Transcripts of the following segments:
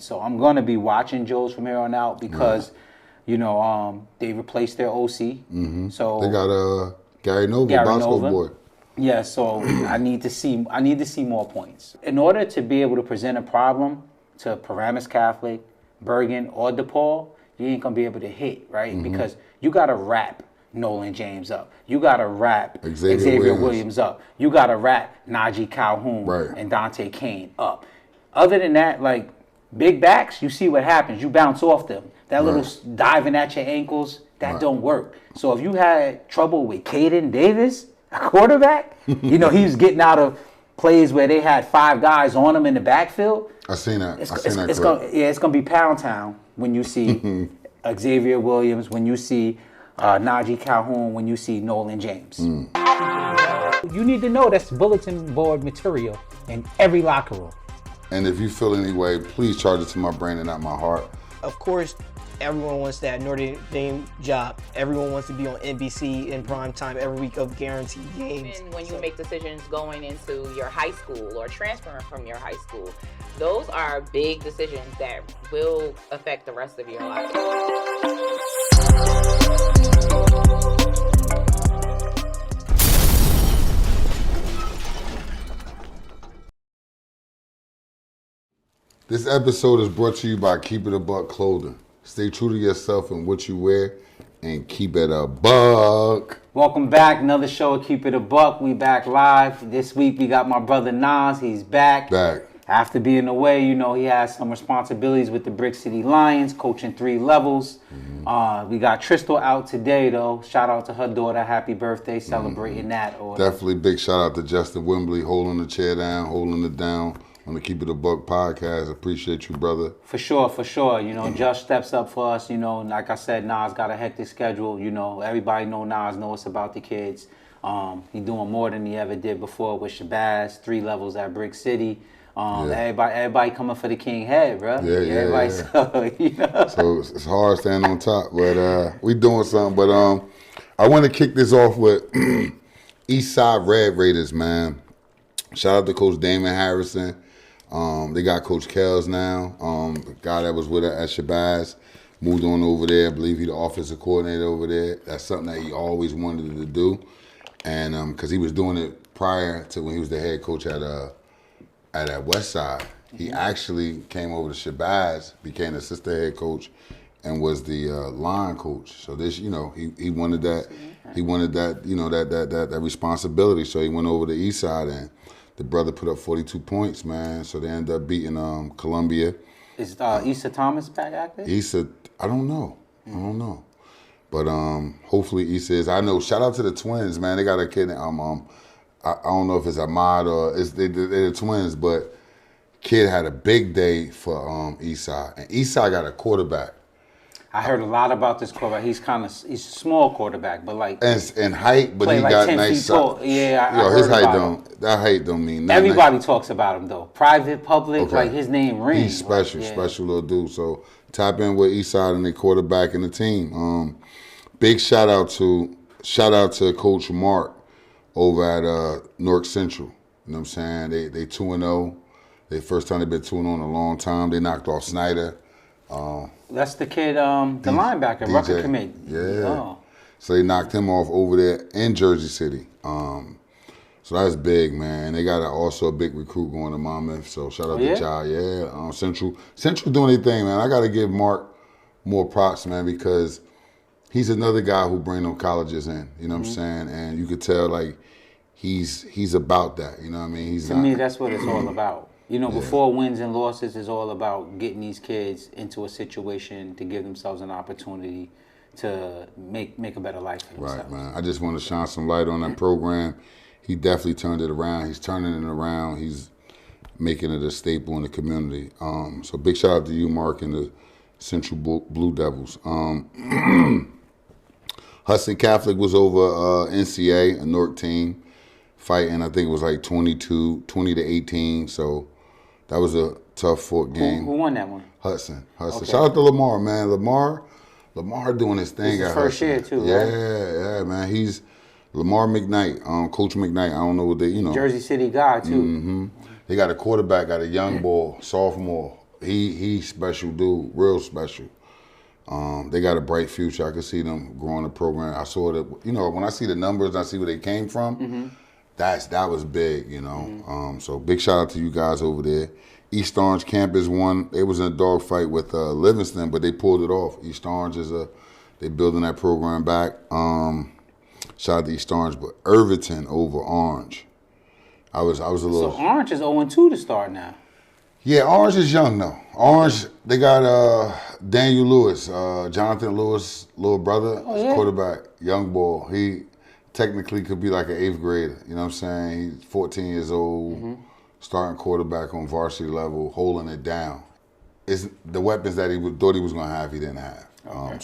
So I'm going to be watching Joes from here on out because, you know, they replaced their OC. So they got Gary Nova, Bosco boy. Yeah, so I need to see more points. In order to be able to present a problem to Paramus Catholic, Bergen, or DePaul, you ain't gonna be able to hit, right? Because you gotta wrap Nolan James up. You gotta wrap Xavier Williams up. You gotta wrap Najee Calhoun and Dante Kane up. Other than that, like big backs, you see what happens. You bounce off them. That little diving at your ankles, that don't work. So if you had trouble with Caden Davis, a quarterback, you know, he was getting out of plays where they had 5 guys on him in the backfield. I seen that. It's gonna be Pound Town when you see Xavier Williams, when you see Najee Calhoun, when you see Nolan James. You need to know that's bulletin board material in every locker room. And if you feel any way, please charge it to my brain and not my heart. Of course, everyone wants that Notre Dame job. Everyone wants to be on NBC in prime time every week of guaranteed games. And when you make decisions going into your high school or transferring from your high school, those are big decisions that will affect the rest of your life. This episode is brought to you by Keep It a Buck Clothing. Stay true to yourself and what you wear, and keep it a buck. Welcome back, another show of Keep It a Buck. We back live. This week we got my brother Nas. He's back. After being away, you know, he has some responsibilities with the Brick City Lions, coaching 3 levels. We got Tristal out today, though. Shout out to her daughter. Happy birthday, celebrating that. Definitely big shout out to Justin Wembley, holding the chair down, holding it down on the Keep It a Buck podcast. Appreciate you, brother. For sure. You know, Josh steps up for us. You know, like I said, Nas got a hectic schedule. You know, everybody know Nas, know it's about the kids. He doing more than he ever did before with Shabazz, 3 levels at Brick City. Everybody coming for the king head, bro. Yeah. So, you know. So it's hard staying on top, but we doing something. But I want to kick this off with East Side Red Raiders, man. Shout out to Coach Damon Harrison. They got Coach Kells now. The guy that was with her at Shabazz moved on over there. I believe he's the offensive coordinator over there. That's something that he always wanted to do, and because he was doing it prior to when he was the head coach at West Side. He actually came over to Shabazz, became assistant head coach, and was the line coach. So this, you know, he wanted that. He wanted that, you know, that responsibility. So he went over to East Side, and the brother put up 42 points, man. So they ended up beating Columbia. Is Issa Thomas back active? Issa, I don't know. But hopefully Issa is. I know. Shout out to the twins, man. They got a kid. I don't know if it's Ahmad or they're the twins, but kid had a big day for Eastside, and Eastside got a quarterback. I heard a lot about this quarterback. He's a small quarterback, but like in height, but he got nice size. Yeah, his height don't mean nothing. Everybody talks about him though. Private, public, like his name rings. He's special, special little dude. So tap in with Eastside and their quarterback and the team. Big shout out to Coach Mark over at North Central. You know what I'm saying? They 2-0. They first time they've been 2-0 in a long time. They knocked off Snyder. That's the kid, the linebacker, Rucker commit. Yeah. Oh. So they knocked him off over there in Jersey City. So that's big, man. They got also a big recruit going to Monmouth. So shout out to Ja. Yeah. Central doing their thing, man. I got to give Mark more props, man, because he's another guy who bring them colleges in. You know what I'm saying? And you could tell like he's about that. You know what I mean? To me, that's what it's all about. You know, before wins and losses, it's all about getting these kids into a situation to give themselves an opportunity to make a better life for themselves. Right, man. I just want to shine some light on that program. He definitely turned it around. He's turning it around. He's making it a staple in the community. So big shout out to you, Mark, and the Central Blue Devils. Hudson Catholic was over NCA, a Newark team, fighting. I think it was like 20 to 18. So that was a tough fought game. Who won that one? Hudson. Okay. Shout out to Lamar, man. Lamar doing his thing. His first year too, yeah, right? Yeah, man. He's Lamar McKnight, Coach McKnight. I don't know what they, Jersey City guy too. Mm-hmm. They got a quarterback, got a young boy, sophomore, He's special dude, real special. They got a bright future. I can see them growing the program. I saw that, when I see the numbers, I see where they came from. That was big, So big shout out to you guys over there. East Orange campus won. They was in a dogfight with Livingston, but they pulled it off. East Orange they building that program back. Shout out to East Orange, but Irvington over Orange. I was a little. So Orange is 0-2 to start now. Yeah, Orange is young though. Orange, they got Daniel Lewis, Jonathan Lewis, little brother, quarterback, young boy. He technically could be like an 8th grader. You know what I'm saying? He's 14 years old, starting quarterback on varsity level, holding it down. It's the weapons that thought he was gonna have, he didn't have. Okay.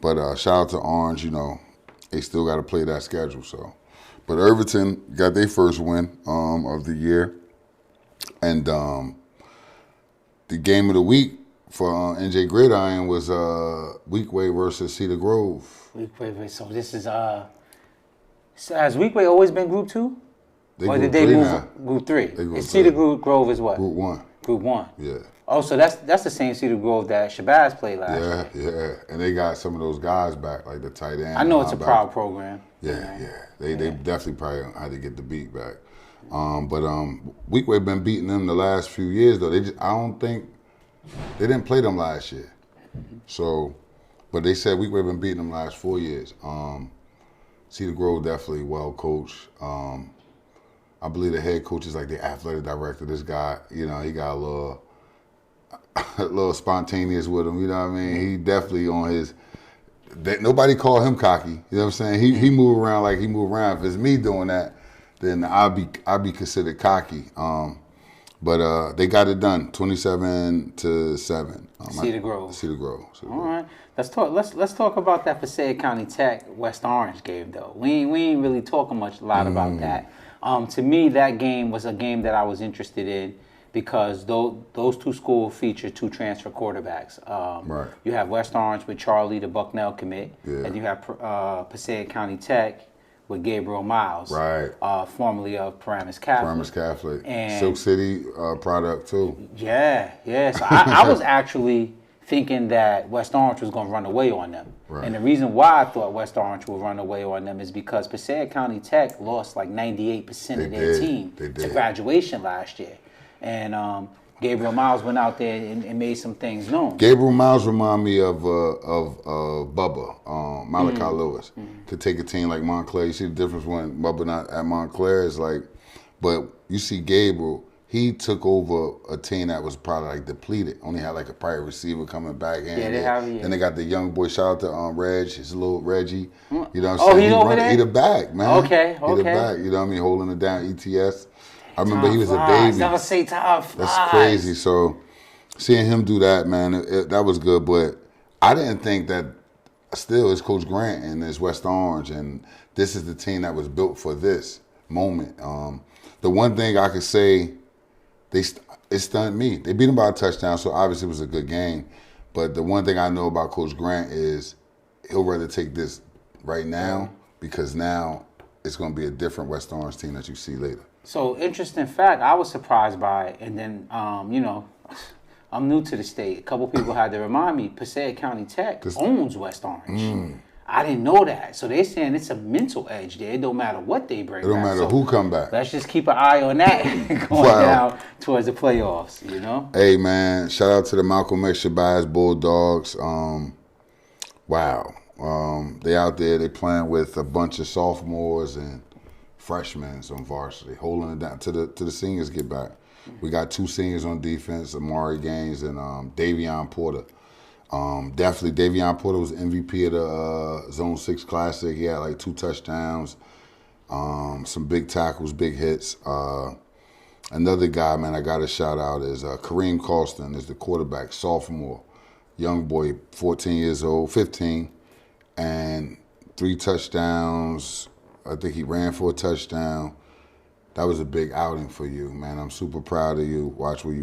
But shout out to Orange. They still got to play that schedule. So, but Irvington got their first win of the year. And the game of the week for NJ Gridiron was Weekway versus Cedar Grove. Weekway. So this is has Weekway always been Group 2? Or did they move Group 3? Cedar Grove is what? Group 1. Group 1. Yeah. Oh, so that's the same Cedar Grove that Shabazz played last year. Yeah. And they got some of those guys back, like the tight end. I know it's a proud program. Yeah. They definitely probably had to get the beat back. But Weekway been beating them the last few years though. I don't think they didn't play them last year. So, but they said Weekway been beating them last 4 years. Cedar Grove definitely well coached. I believe the head coach is like the athletic director. This guy, he got a little spontaneous with him. You know what I mean? He definitely on his. Nobody call him cocky. You know what I'm saying? He move around like he move around. If it's me doing that, then I'll be considered cocky. But they got it done, 27-7. Cedar Grove. Cedar Grove. All right, let's talk about that Passaic County Tech West Orange game though. We ain't really talking a lot about that. To me, that game was a game that I was interested in because those two schools feature 2 transfer quarterbacks. Right. You have West Orange with Charlie, the Bucknell commit, and you have Passaic County Tech with Gabriel Miles, right? Formerly of Paramus Catholic. Paramus Catholic. And Silk City product too. Yeah. So I was actually thinking that West Orange was going to run away on them. Right. And the reason why I thought West Orange would run away on them is because Passaic County Tech lost like 98% of their team to graduation last year. And Gabriel Miles went out there and made some things known. Gabriel Miles remind me of Bubba, Malachi Lewis. Could take a team like Montclair. You see the difference when Bubba not at Montclair is like, but you see Gabriel, he took over a team that was probably like depleted. Only had like a private receiver coming back in. Yeah, they have. Yeah. Then they got the young boy. Shout out to Reg, his little Reggie. You know what I'm saying? Oh, he's over there? He the back, man. Okay. He the back. You know what I mean? Holding it down. ETS. I remember he was a baby. Never say time flies. That's crazy. So seeing him do that, man, that was good. But I didn't think that. Still, it's Coach Grant and it's West Orange, and this is the team that was built for this moment. The one thing I could say, it stunned me. They beat them by a touchdown, so obviously it was a good game. But the one thing I know about Coach Grant is he'll rather take this right now because now it's going to be a different West Orange team that you see later. So, interesting fact, I was surprised by it. And then, I'm new to the state. A couple people had to remind me, Passaic County Tech owns West Orange. I didn't know that. So they're saying it's a mental edge there. It don't matter what they bring back. It don't matter who come back. Let's just keep an eye on that going down towards the playoffs, Hey, man, shout out to the Malcolm X Shabazz Bulldogs. They out there, they playing with a bunch of sophomores and freshmen on varsity, holding it down till the seniors get back. We got 2 seniors on defense, Amari Gaines and Davion Porter. Definitely, Davion Porter was MVP of the Zone 6 Classic. He had like 2 touchdowns, some big tackles, big hits. Another guy, man, I got to shout out is Kareem Colston is the quarterback, sophomore, young boy, 14 years old, 15, and 3 touchdowns. I think he ran for a touchdown. That was a big outing for you, man. I'm super proud of you. Watch where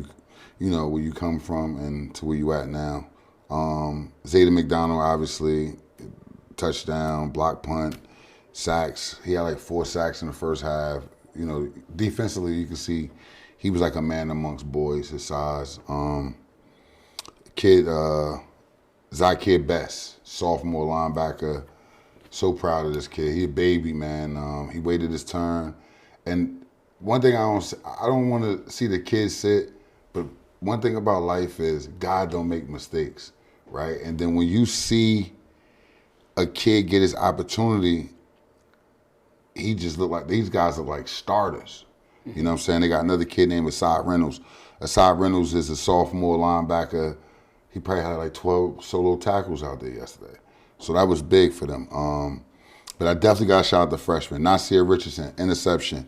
where you come from and to where you at now. Zayden McDonald, obviously, touchdown, block punt, sacks. He had like 4 sacks in the first half. Defensively, you can see he was like a man amongst boys his size. Kid, Xavier Best, sophomore linebacker. So proud of this kid. He a baby, man. He waited his turn. And one thing I don't want to see the kids sit, but one thing about life is God don't make mistakes, right? And then when you see a kid get his opportunity, he just look like, these guys are like starters. You know what I'm saying? They got another kid named Asad Reynolds. Asad Reynolds is a sophomore linebacker. He probably had like 12 solo tackles out there yesterday. So that was big for them. But I definitely got to shout out the freshman. Nasir Richardson, interception.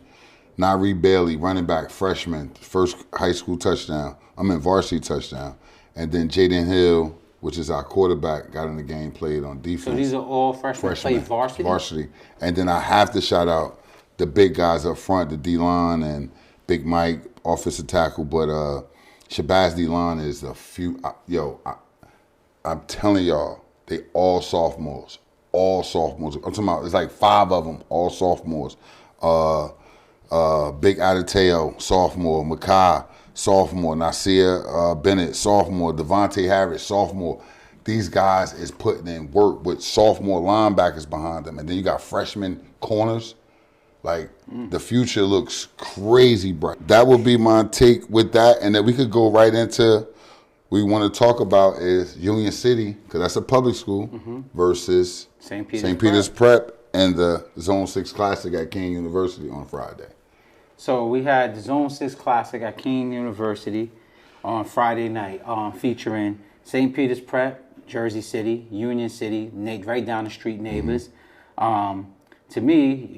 Nyree Bailey, running back, freshman, first high school touchdown. Varsity touchdown. And then Jaden Hill, which is our quarterback, got in the game, played on defense. So these are all freshmen played varsity? Varsity. And then I have to shout out the big guys up front, the D-line and Big Mike, offensive tackle. But Shabazz D-line is a few. I'm telling y'all, they all sophomores. All sophomores. I'm talking about, it's like 5 of them, all sophomores. Big Adateo, sophomore. Makai, sophomore. Nasir Bennett, sophomore. Devontae Harris, sophomore. These guys is putting in work with sophomore linebackers behind them. And then you got freshman corners. Like, the future looks crazy bright. That would be my take with that. And then we could go right into, we want to talk about is Union City, because that's a public school, versus St. Peter's Prep and the Zone 6 Classic at King University on Friday. So we had the Zone 6 Classic at King University on Friday night, featuring St. Peter's Prep, Jersey City, Union City, right down the street neighbors. To me,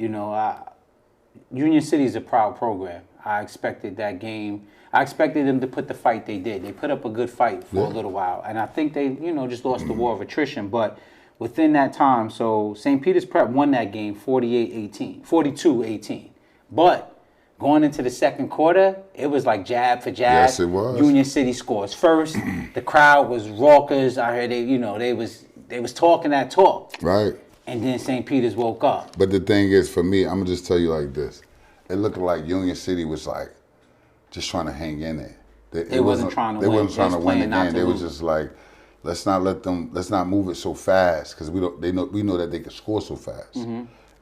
Union City is a proud program. I expected that game. I expected them to put the fight they did. They put up a good fight for a little while. And I think they, just lost the war of attrition. But within that time, so St. Peter's Prep won that game 42-18. But going into the second quarter, it was like jab for jab. Yes, it was. Union City scores first. The crowd was raucous. I heard they was talking that talk. Right. And then St. Peter's woke up. But the thing is, for me, I'm going to just tell you like this. It looked like Union City was like just trying to hang in there. They wasn't trying to win. They wasn't trying to win the game. They lose. was just like, let's not move it so fast, because we know that they can score so fast.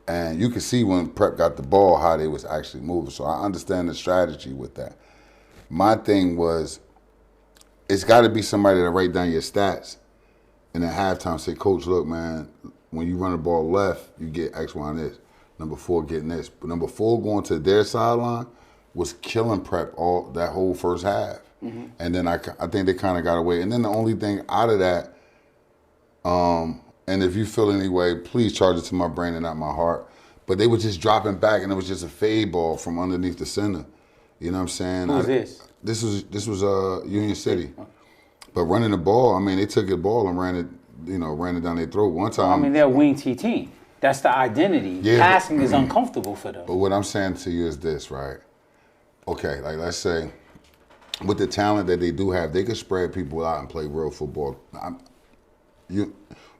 And you can see when Prep got the ball how they was actually moving. So I understand the strategy with that. My thing was, it's got to be somebody that write down your stats and at halftime say, Coach, look, man, when you run the ball left, you get X, Y, and this. Number 4 getting this. But number 4 going to their sideline was killing Prep all that whole first half. And then I think they kind of got away. And then the only thing out of that, and if you feel any way, please charge it to my brain and not my heart. But they were just dropping back, and it was just a fade ball from underneath the center. You know what I'm saying? Who's this? This was Union City. But running the ball, I mean, they took the ball and ran it down their throat. One time. I mean, they're a wing T team. That's the identity. Yeah, Passing is uncomfortable for them. But what I'm saying to you is this, right? Okay, like let's say, with the talent that they do have, they can spread people out and play real football.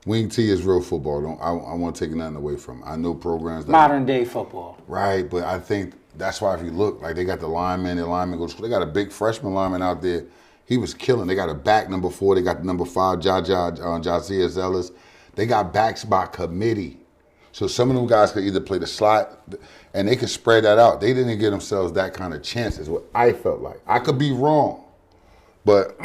Wing T is real football. I want to take nothing away from it. I know programs that modern day football. Right, but I think that's why if you look, like they got the lineman goes. They got a big freshman lineman out there. He was killing. They got a back number 4. They got the number 5, Josias Ellis. They got backs by committee. So some of them guys could either play the slot, and they could spread that out. They didn't give themselves that kind of chance, is what I felt like. I could be wrong, but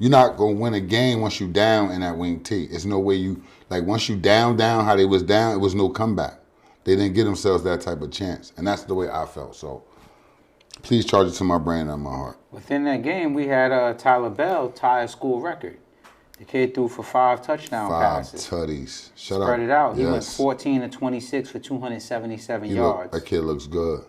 you're not going to win a game once you down in that wing T. It's no way you, like once you down how they was down, it was no comeback. They didn't give themselves that type of chance, and that's the way I felt. So please charge it to my brain and my heart. Within that game, we had Tyler Bell tie a school record. The kid threw for 5 touchdown passes. 5 tutties. Spread it out. He went 14 to 26 for 277 yards. That kid looks good.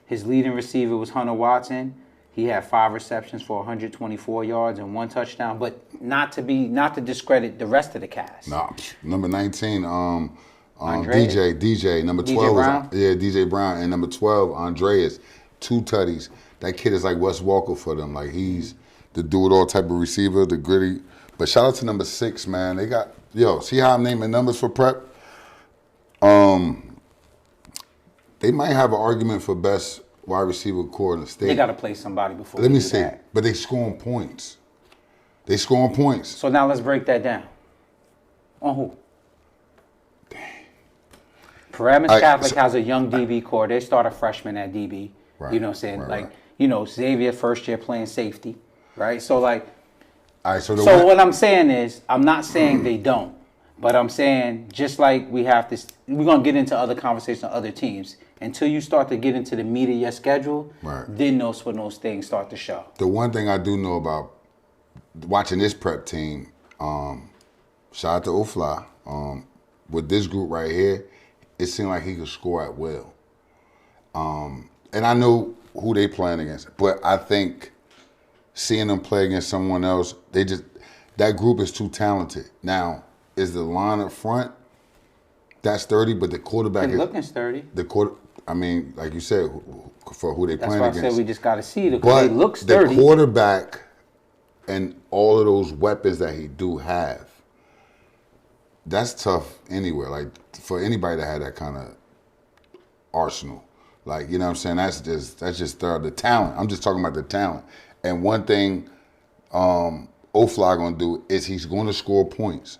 His leading receiver was Hunter Watson. He had 5 receptions for 124 yards and 1 touchdown. But not to discredit the rest of the cast. Nah, number 19, Andreas? DJ. Number 12 DJ Brown? DJ Brown, and number 12, Andreas. 2 tutties. That kid is like Wes Walker for them. Like he's the do-it-all type of receiver, the gritty. But shout out to number 6, man. They got, see how I'm naming numbers for Prep? They might have an argument for best wide receiver core in the state. They got to play somebody before. Let me do see. that. But they scoring points. They scoring points. So now let's break that down. On who? Paramus Catholic has a young DB core. They start a freshman at DB. Right. You know what I'm saying? Right. You know, Xavier first year playing safety, right? So like, All right, so what I'm saying is, I'm not saying they don't, but I'm saying just like we have this, we're gonna get into other conversations on other teams. Until you start to get into the meat of your schedule, then when those things start to show. The one thing I do know about watching this prep team, shout out to Ofla, with this group right here, it seemed like he could score at will. And I know who they playing against, but I think seeing them play against someone else, that group is too talented. Now, is the line up front, that's sturdy, but the quarterback They're looking sturdy. I mean, like you said, for who they That's playing why against. I said we just got to see it because they look sturdy. The quarterback and all of those weapons that he do have, that's tough anywhere. Like for anybody to have that kind of arsenal, like you know what I'm saying. That's just the talent. I'm just talking about the talent. And one thing, Ofla gonna do is he's going to score points.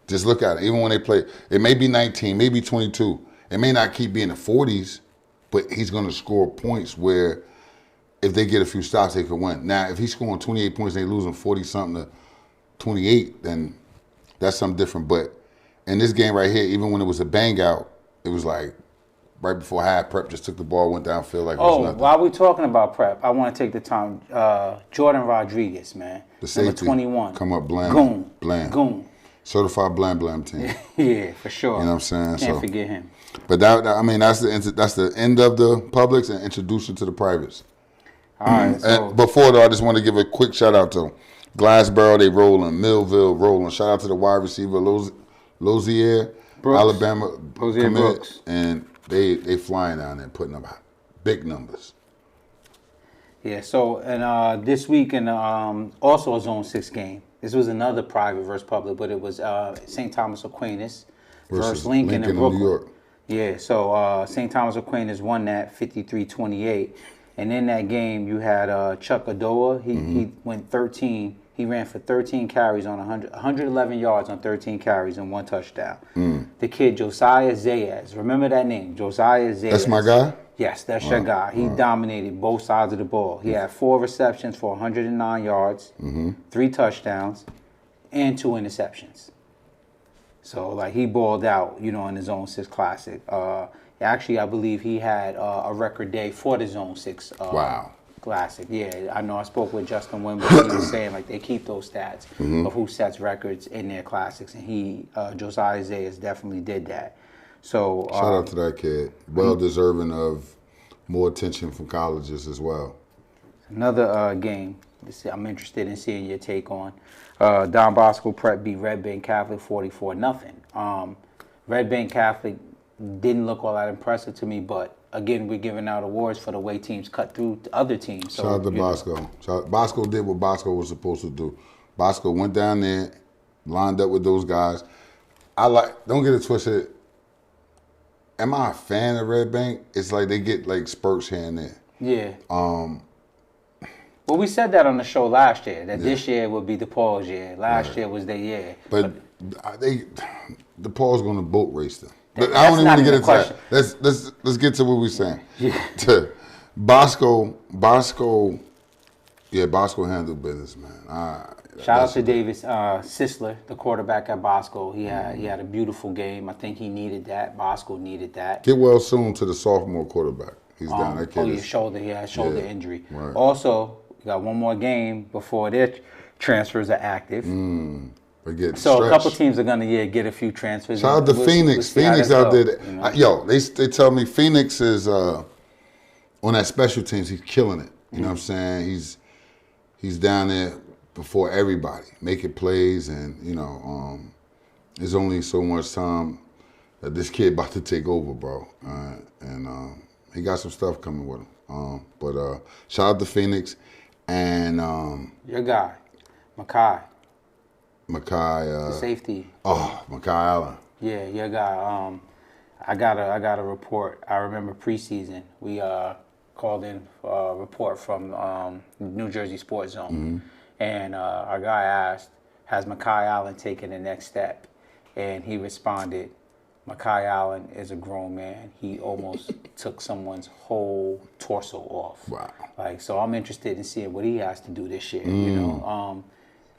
Just look at it. Even when they play, it may be 19, maybe 22. It may not keep being the 40s, but he's going to score points where if they get a few stops, they could win. Now, if he's scoring 28 points and they losing 40-something to 28, then that's something different. But in this game right here, even when it was a bang out, it was like right before half, Prep just took the ball, went downfield like it was nothing. While we're talking about Prep, I want to take the time. Jordan Rodriguez, man. The safety. Number 21. Come up bland. Goon. Bland. Goon. Certified bland team. Yeah, for sure. You know what I'm saying? Can't forget him. But that's the end of the publics and introduction to the privates. All right. So And before though, I just want to give a quick shout out to Glassboro. They rolling. Millville rolling. Shout out to the wide receiver Lozier, Alabama commit, Brooks. and they flying down there putting up big numbers. Yeah. So and this week and also a Zone 6 game. This was another private versus public, but it was St. Thomas Aquinas versus Lincoln in Brooklyn. New York. Yeah, so St. Thomas Aquinas won that 53-28. And in that game, you had Chuck Adoa. He went 13. He ran for 13 carries on 111 yards on 13 carries and 1 touchdown. The kid, Josiah Zayas. Remember that name, Josiah Zayas. That's my guy? Yes, that's your guy. He dominated both sides of the ball. He had 4 receptions for 109 yards, 3 touchdowns, and 2 interceptions. So, like, he balled out, in the Zone 6 Classic. Actually, I believe he had a record day for the Zone 6 Classic. Yeah, I know I spoke with Justin Wimber. He was saying, like, they keep those stats of who sets records in their classics. And Josiah Zayas definitely did that. So shout out to that kid. Well deserving of more attention from colleges as well. Another game I'm interested in seeing your take on. Don Bosco Prep beat Red Bank Catholic 44-0. Red Bank Catholic didn't look all that impressive to me, but again, we're giving out awards for the way teams cut through to other teams. So, shout out to Bosco. Bosco did what Bosco was supposed to do. Bosco went down there, lined up with those guys. Don't get it twisted. Am I a fan of Red Bank? It's like they get like spurts here and there. Yeah. Well, we said that on the show last year, that this year would be DePaul's year. Last year was their year. But DePaul's going to boat race them. But I don't even want to get into that. Let's get to what we're saying. Yeah. Bosco handled business, man. Shout out to Davis Sisler, the quarterback at Bosco. He had a beautiful game. I think he needed that. Bosco needed that. Get well soon to the sophomore quarterback. He's down. That kid he had a shoulder injury. Right. Also, we got one more game before their transfers are active. So stretched. A couple teams are gonna get a few transfers. Shout out to Phoenix. Phoenix out there. They tell me Phoenix is on that special teams. He's killing it. You know what I'm saying? He's down there before everybody, making plays, and there's only so much time that this kid about to take over, bro. And he got some stuff coming with him. But shout out to Phoenix and your guy, Makai. The safety. Oh, Makai Allen. Yeah, your guy. I got a report. I remember preseason. called in a report from New Jersey Sports Zone, and our guy asked, "Has Makai Allen taken the next step?" And he responded, "Makai Allen is a grown man. He almost took someone's whole torso off." Wow. Like, so I'm interested in seeing what he has to do this year. You know,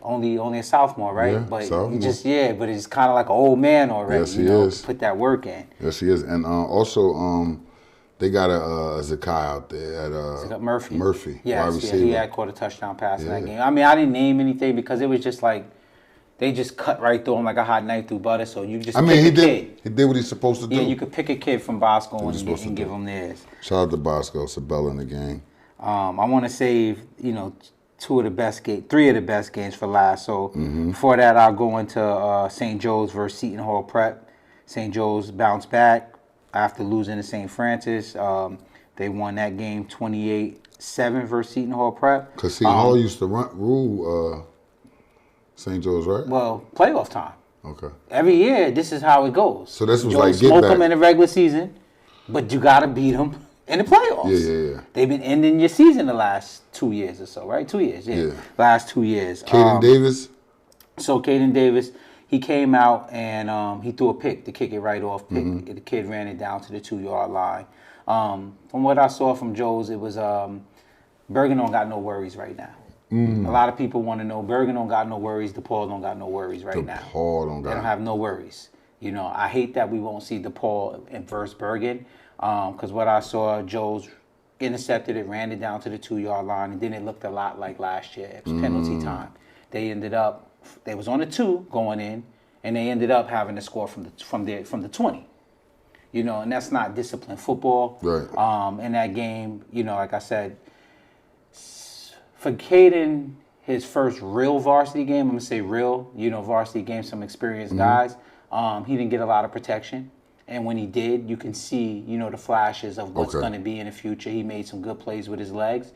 only a sophomore, right? Yeah, but sophomore. But he's kind of like an old man already. Yes, he you know, is. Put that work in. Yes, he is. And also, they got a Zakai out there at Murphy. Murphy. Yes, wide yeah, receiver. he had caught a touchdown pass in that Yeah. game. I mean, I didn't name anything because it was just like they just cut right through him like a hot knife through butter. So you just pick a kid. He did what he's supposed to do. Yeah, you could pick a kid from Bosco and give do. him theirs. Shout out to Bosco, Sabella in the game. I want to save, three of the best games for last. So before that, I'll go into St. Joe's versus Seton Hall Prep. St. Joe's bounced back after losing to St. Francis. They won that game 28-7 versus Seton Hall Prep. Because Seton Hall used to rule St. Joe's, right? Well, playoff time. Okay. Every year, this is how it goes. So this was Joe like get smoke back. them in the regular season, but you got to beat them in the playoffs. Yeah. They've been ending your season the last 2 years or so, right? 2 years, yeah. Last 2 years. Caden Davis? So Caden Davis, he came out and he threw a pick to kick it right off. Pick. The kid ran it down to the 2-yard line. From what I saw from Joe's, it was Bergen don't got no worries right now. A lot of people want to know Bergen don't got no worries. DePaul don't got no worries right now. They don't have no worries. I hate that we won't see DePaul versus Bergen because what I saw, Joe's intercepted it, ran it down to the 2-yard line, and then it looked a lot like last year. It was penalty time. They was on the 2 going in, and they ended up having to score from the 20. And that's not disciplined football. Right. In that game, like I said, for Caden, his first real varsity game, I'm going to say real, varsity game, some experienced guys, he didn't get a lot of protection. And when he did, you can see, the flashes of what's going to be in the future. He made some good plays with his legs.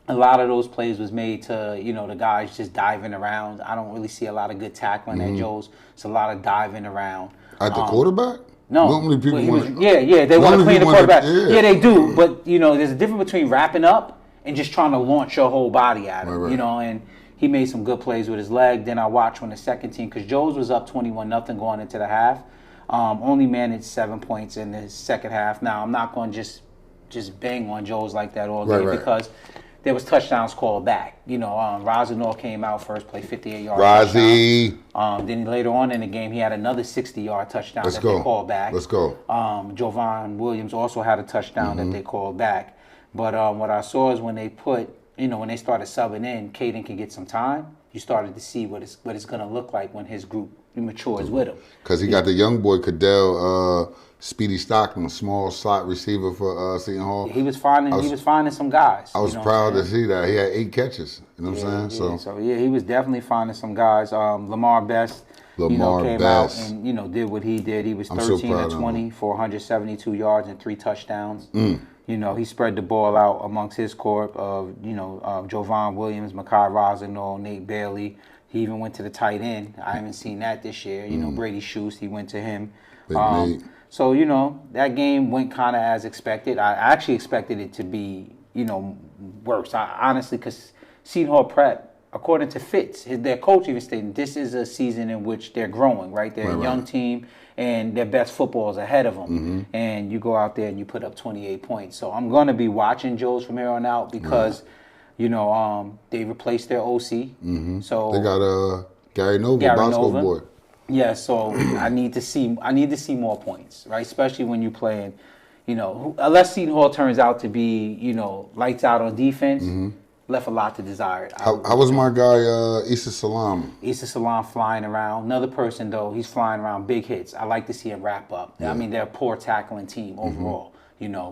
A lot of those plays was made to, the guys just diving around. I don't really see a lot of good tackling at Joe's. It's a lot of diving around. At the quarterback? No. Normally people they want to clean the quarterback. Yeah, they do. But, there's a difference between wrapping up and just trying to launch your whole body at him, right. And he made some good plays with his leg. Then I watched when the second team, because Joe's was up 21-0 going into the half, only managed 7 points in the second half. Now, I'm not going to just bang on Joe's like that all game because there was touchdowns called back. Rosenor came out first, played 58-yard touchdown. Then later on in the game, he had another 60-yard touchdown they called back. Let's go. Jovan Williams also had a touchdown that they called back. But what I saw is when they when they started subbing in, Caden can get some time. You started to see what it's going to look like when his group matures with him. Because he got the young boy, Cadell Speedy Stockton, a small slot receiver for Seton Hall. He was finding some guys. I was proud to see that. He had 8 catches. You know what I'm saying? So he was definitely finding some guys. Lamar Best, came out and, did what he did. He was 13 of 20 for 172 yards and 3 touchdowns. He spread the ball out amongst his corps of, Jovan Williams, Makai Rosenor, Nate Bailey. He even went to the tight end. I haven't seen that this year. Brady Schust, he went to him. So, that game went kind of as expected. I actually expected it to be, worse. Honestly, because Seton Hall Prep, according to Fitz, their coach even stated this is a season in which they're growing, right? They're a young team, and their best football is ahead of them. And you go out there and you put up 28 points. So I'm going to be watching Joe's from here on out because, they replaced their OC. So they got Gary Bosco boy. Yeah, so I need to see more points, right? Especially when you're playing, unless Seton Hall turns out to be, lights out on defense, left a lot to desire. How was my guy Issa Salam? Issa Salam flying around. Another person though, he's flying around big hits. I like to see him wrap up. Yeah. I mean, they're a poor tackling team overall,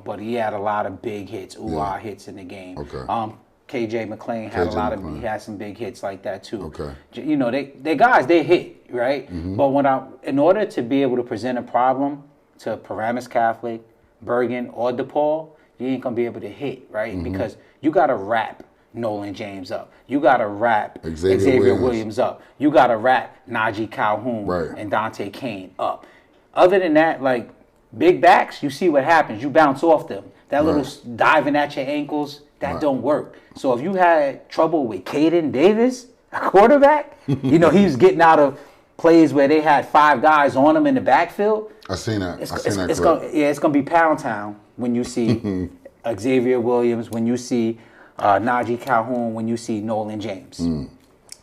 but he had a lot of big hits, hits in the game. Okay. KJ McLean had he had some big hits like that too. Okay. They guys, they hit, right? But in order to be able to present a problem to Paramus Catholic, Bergen, or DePaul, you ain't gonna be able to hit, right? Because you gotta wrap Nolan James up. You gotta wrap Xavier Williams up. You gotta wrap Najee Calhoun and Dante Kane up. Other than that, like big backs, you see what happens. You bounce off them. that little diving at your ankles, that don't work. So if you had trouble with Caden Davis, a quarterback, he was getting out of plays where they had 5 guys on him in the backfield. I seen that. It's gonna be Pound Town when you see Xavier Williams, when you see Najee Calhoun, when you see Nolan James.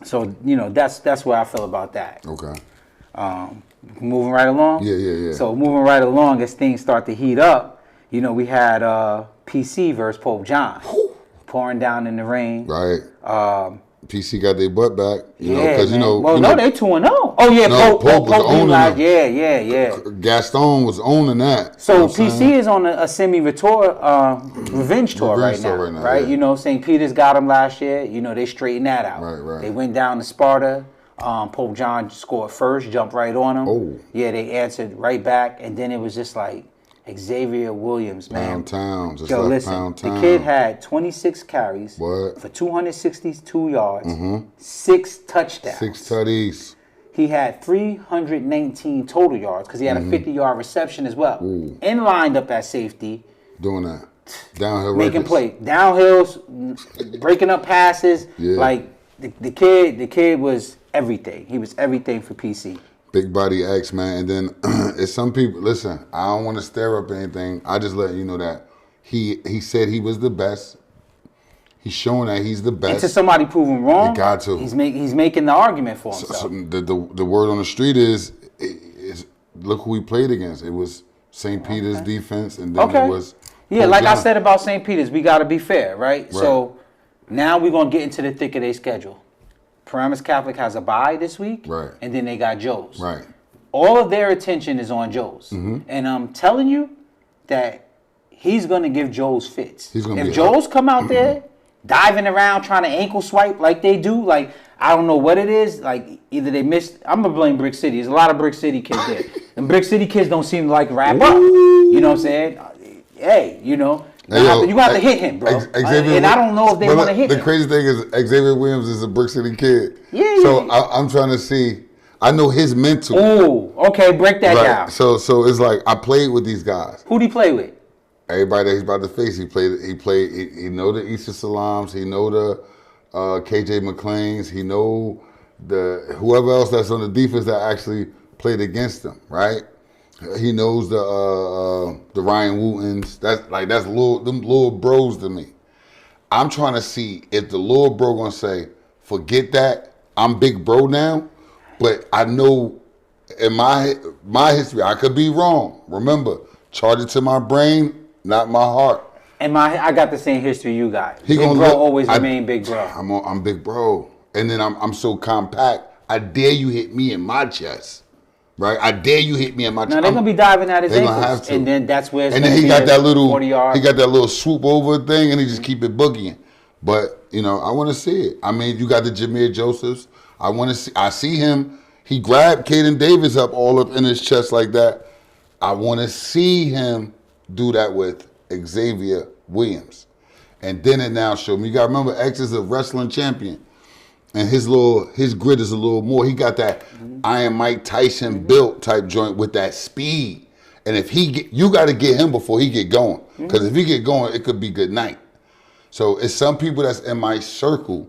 So that's where I feel about that. Okay. Moving right along. Yeah. So moving right along, as things start to heat up, we had PC versus Pope John, pouring down in the rain. Right. PC got their butt back, because they 2-0. Oh yeah, Pope was owning them. Yeah. Gaston was owning that. So PC is on a revenge tour right now, right? Yeah. St. Peter's got him last year. They straightened that out. Right. They went down to Sparta. Pope John scored first, jumped right on him. Oh. Yeah, they answered right back, and then it was just like Xavier Williams, man. Pound Town, listen, the kid had 26 carries for 262 yards, 6 touchdowns. 6 tutties. He had 319 total yards because he had a 50-yard reception as well. Ooh. And lined up at safety. Doing that. Downhill making records. plays. Downhills, breaking up passes. Yeah. Like, the kid was everything. He was everything for PC. Big body X, man. And then it's some people, listen, I don't want to stir up anything. I just let you know that he said he was the best. He's showing that he's the best. And to somebody prove him wrong, you got to. He's making the argument for himself. So the word on the street is look who he played against. It was St. Peter's defense, and then it was like I said about St. Peter's, we got to be fair, right? So now we're going to get into the thick of their schedule. Paramus Catholic has a bye this week, and then they got Joe's. Right. All of their attention is on Joe's. And I'm telling you that he's going to give Joe's fits. If Joe's come out there diving around trying to ankle swipe like they do, like, I don't know what it is, like either they missed, I'm going to blame Brick City. There's a lot of Brick City kids there. And Brick City kids don't seem to like wrap up. You know what I'm saying? Hey, you have to hit him, bro. And I don't know if they want to hit him. The crazy thing is Xavier Williams is a Brick City kid. Yeah. So I'm trying to see. I know his mental. Oh, okay. Break that down. So it's like I played with these guys. Who'd he play with? Everybody that he's about to face. He know the Issa Salams. He know the KJ McLeans. He know the whoever else that's on the defense that actually played against him, right? He knows the Ryan Wootens. That's them little bros to me. I'm trying to see if the little bro gonna say, forget that, I'm big bro now. But I know in my history, I could be wrong. Remember, charge it to my brain, not my heart. And I got the same history you got. Big bro always remain big bro. I'm big bro, and then I'm so compact. I dare you hit me in my chest. Right, I dare you hit me in my. No, they're gonna be diving at his ankles, have to. And then that's where. And then he got that little 40-yard. He got that little swoop over thing, and he just keep it boogieing. But I want to see it. I mean, you got the Jameer Josephs. I want to see. I see him. He grabbed Caden Davis up all up in his chest like that. I want to see him do that with Xavier Williams, and then it now showed me. You got to remember, X is a wrestling champion. And his grit is a little more. He got that Iron Mike Tyson built type joint with that speed. And if you got to get him before he get going. Because if he get going, it could be good night. So it's some people that's in my circle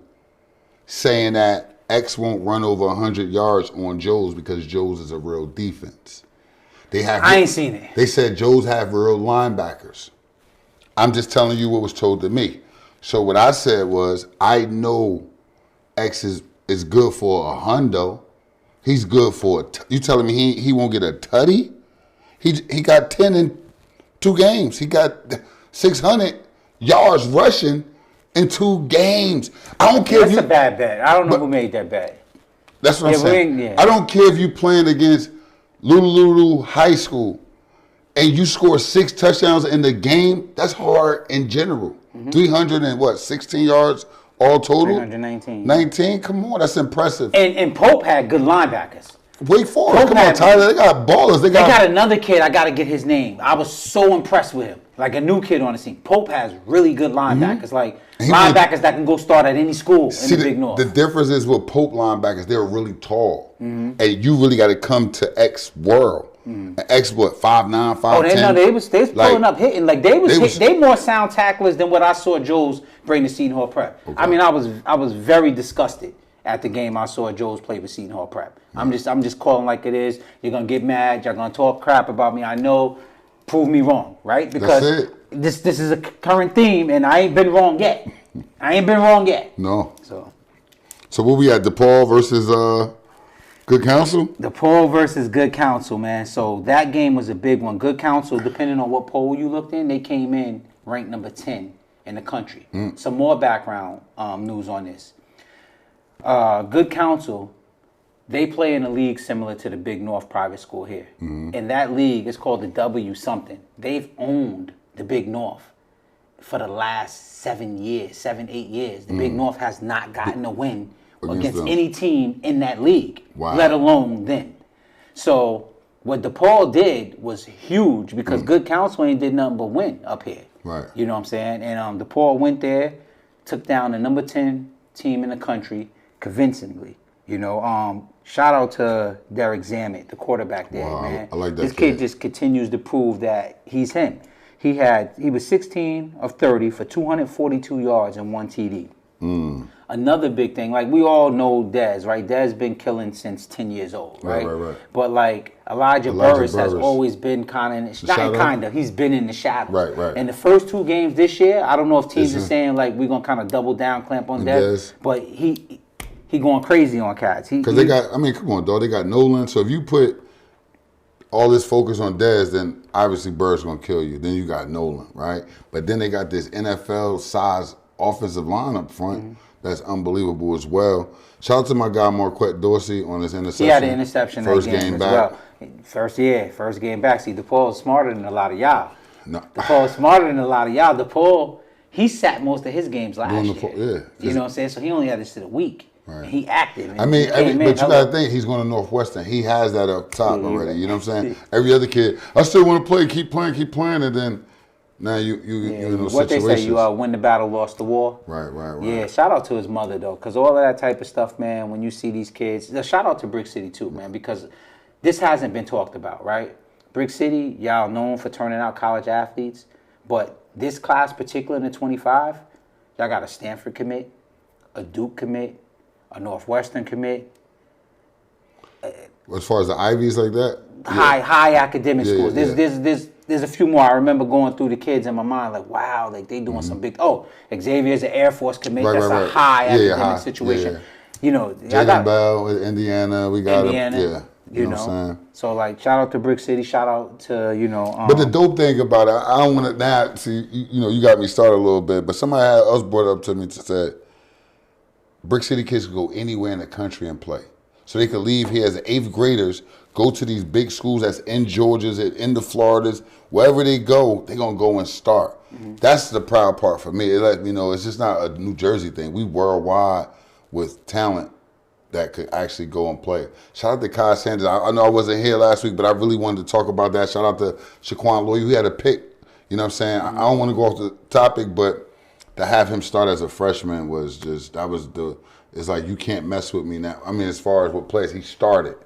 saying that X won't run over 100 yards on Joe's because Joe's is a real defense. I ain't seen it. They said Joe's have real linebackers. I'm just telling you what was told to me. So what I said was, I know X is good for a hundo. He's good for you telling me he won't get a tutty? He got 10 in 2 games. He got 600 yards rushing in 2 games. I don't care. That's a bad bet. I don't know who made that bet. That's what I'm saying. I don't care if you playing against Lulu High School and you score 6 touchdowns in the game. That's hard in general. 316 yards. All total? 319. 19? Come on, that's impressive. And Pope had good linebackers. Wait for it. Come on, Tyler. They got ballers. They got another kid. I got to get his name. I was so impressed with him. Like a new kid on the scene. Pope has really good linebackers. Like linebackers that can go start at any school in the Big North. The difference is with Pope linebackers, they're really tall. And you really got to come to X world. And X what, 5'9", 5'10"? Oh, they was pulling up hitting. Like they more sound tacklers than what I saw Joe's bring to Seton Hall Prep. Okay. I mean, I was very disgusted at the game I saw Joe's play with Seton Hall Prep. I'm just calling like it is. You're gonna get mad. You're gonna talk crap about me. I know. Prove me wrong, right? Because this is a current theme, and I ain't been wrong yet. No. So what we at? DePaul versus Good Counsel? DePaul versus Good Counsel, man. So that game was a big one. Good Counsel, depending on what poll you looked in, they came in ranked number 10 in the country. Some more background news on this. Good Counsel, they play in a league similar to the Big North private school here. And that league is called the W something. They've owned the Big North for the last 7, 8 years. The Big North has not gotten a win against any team in that league, let alone then. So what DePaul did was huge because Good Counsel ain't did nothing but win up here. Right. You know what I'm saying? And DePaul went there, took down the number 10 team in the country convincingly. You know, shout out to Derek Zammit, the quarterback there, man. I like that This kid just continues to prove that he's him. He was 16 of 30 for 242 yards and 1 TD. Another big thing, like we all know Dez, right? Dez been killing since 10 years old, right? Right. But like Elijah Burris has always been he's been in the shadows. Right. And the first 2 games this year, I don't know if teams are saying like we're gonna kind of double down, clamp on Dez, but he going crazy on cats. Because they got, I mean, come on, dog. They got Nolan. So if you put all this focus on Dez, then obviously Bird's going to kill you. Then you got Nolan, right? But then they got this NFL-size offensive line up front that's unbelievable as well. Shout out to my guy Marquette Dorsey on his interception. He had an interception first that game back. Well. First game back. See, DePaul is smarter than a lot of y'all. No. DePaul is smarter than a lot of y'all. DePaul, he sat most of his games last year. You know what I'm saying? So he only had to sit a week. Right. He active. I mean, but you got to think, he's going to Northwestern. He has that up top already. You know what I'm saying? Every other kid, I still want to play, keep playing, and then now you in those what situations. They say, you win the battle, lost the war. Right. Yeah, shout out to his mother, though, because all of that type of stuff, man, when you see these kids, shout out to Brick City, too, man, because this hasn't been talked about, right? Brick City, y'all known for turning out college athletes, but this class, particularly in the 25, y'all got a Stanford commit, a Duke commit, a Northwestern commit. As far as the Ivies like that? High academic schools. There's a few more. I remember going through the kids in my mind like, wow, like they doing some big, Xavier's an Air Force commit. That's a high academic situation. Yeah. You know, Jalen Bell, Indiana, we got Indiana, him. Yeah. You know what I'm saying? So like shout out to Brick City, shout out to, but the dope thing about it, I don't want to now see, you got me started a little bit, but somebody else brought it up to me and said, Brick City kids could go anywhere in the country and play. So they could leave here as 8th graders, go to these big schools that's in Georgia's, in the Floridas, wherever they go, they're going to go and start. That's the proud part for me. It let me know it's just not a New Jersey thing. We worldwide with talent that could actually go and play. Shout out to Kai Sanders. I know I wasn't here last week, but I really wanted to talk about that. Shout out to Shaquan Lloyd. He had a pick. You know what I'm saying? I don't want to go off the topic, but to have him start as a freshman was just, it's like you can't mess with me now. I mean, as far as what plays, he started.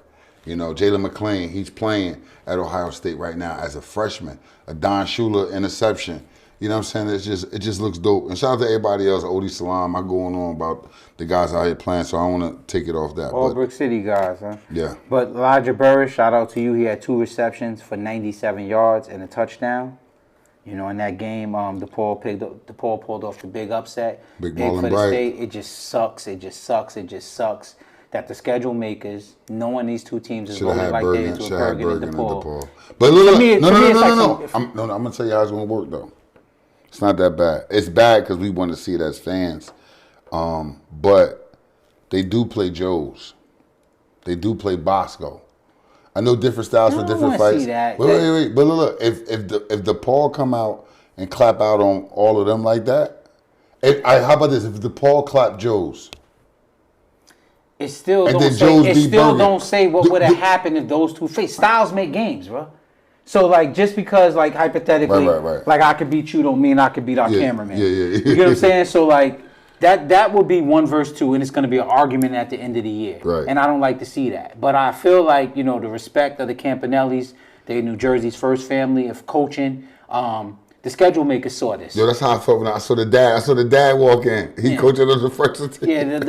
Jalen McClain, he's playing at Ohio State right now as a freshman. A Don Shula interception. You know what I'm saying? It just looks dope. And shout out to everybody else, Odie Salam. I'm going on about the guys out here playing, so I don't want to take it off that. All Brick City guys, huh? Yeah. But Elijah Burris, shout out to you. He had 2 receptions for 97 yards and a touchdown. In that game, DePaul pulled off the big upset. Big ball for and the bright. state. It just sucks that the schedule makers, knowing these 2 teams is rolling like they into a Bergen and DePaul. But look, no. I'm going to tell you how it's going to work, though. It's not that bad. It's bad because we want to see it as fans. But they do play Joes. They do play Bosco. I know different styles for different fights. See that. Wait. But look, if DePaul come out and clap out on all of them like that, how about this? If DePaul clap Joes, it still don't say what would have happened if those 2 faced. Styles make games, bro. So like just because like hypothetically, Right. like I could beat you don't mean I could beat our cameraman. Yeah. You get what I'm saying? So like that would be 1 versus 2, and it's going to be an argument at the end of the year. Right. And I don't like to see that. But I feel like the respect of the Campanellis, they're New Jersey's first family of coaching. The schedule maker saw this. Yo, that's how I felt when I saw the dad. I saw the dad walk in. He coaching us the first team. Yeah,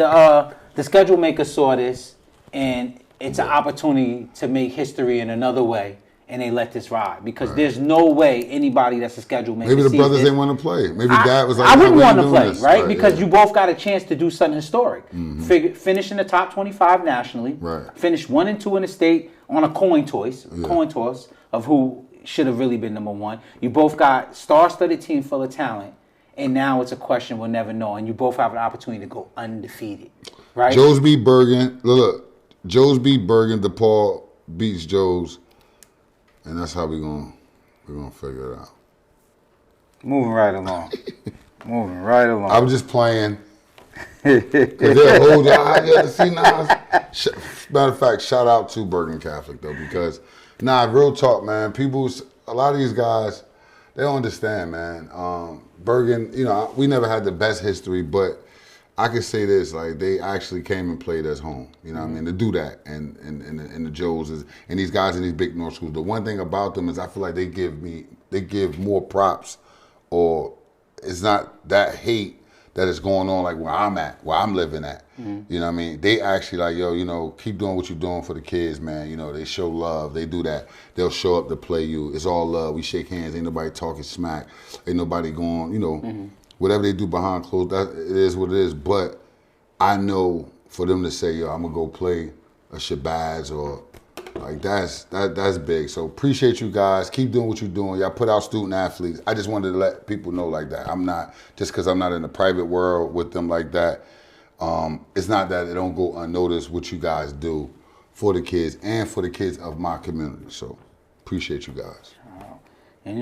the schedule maker saw this, and it's an opportunity to make history in another way, and they let this ride because there's no way anybody that's a schedule maker. Maybe the sees brothers this. didn't want to play. Maybe dad was like, I wouldn't want to doing play, this? right? Because you both got a chance to do something historic. Finish in the top 25 nationally. Right. Finish 1 and 2 in the state on a coin toss of who should have really been number 1. You both got star-studded team full of talent, and now it's a question we'll never know. And you both have an opportunity to go undefeated, right? Joe's beat Bergen. Look, Joe's beat Bergen. DePaul beats Joe's, and that's how we're gonna figure it out. Moving right along. I'm just playing. Cause they'll hold y'all. See, matter of fact, shout out to Bergen Catholic though, because real talk, man. A lot of these guys, they don't understand, man. Bergen, we never had the best history, but I can say this, like they actually came and played us home. You know what I mean? To do that and the Joes and these guys in these big North schools. The one thing about them is I feel like they give more props, or it's not that hate that is going on like where I'm at, where I'm living at. You know what I mean? They actually like, yo, keep doing what you're doing for the kids, man. They show love. They do that. They'll show up to play you. It's all love. We shake hands. Ain't nobody talking smack. Ain't nobody going, whatever they do behind closed, it is what it is. But I know for them to say, yo, I'm going to go play a Shabazz or like that's big. So appreciate you guys. Keep doing what you're doing. Y'all put out student athletes. I just wanted to let people know like that. I'm not, just because I'm not in the private world with them like that. It's not that it don't go unnoticed what you guys do for the kids and for the kids of my community. So appreciate you guys. And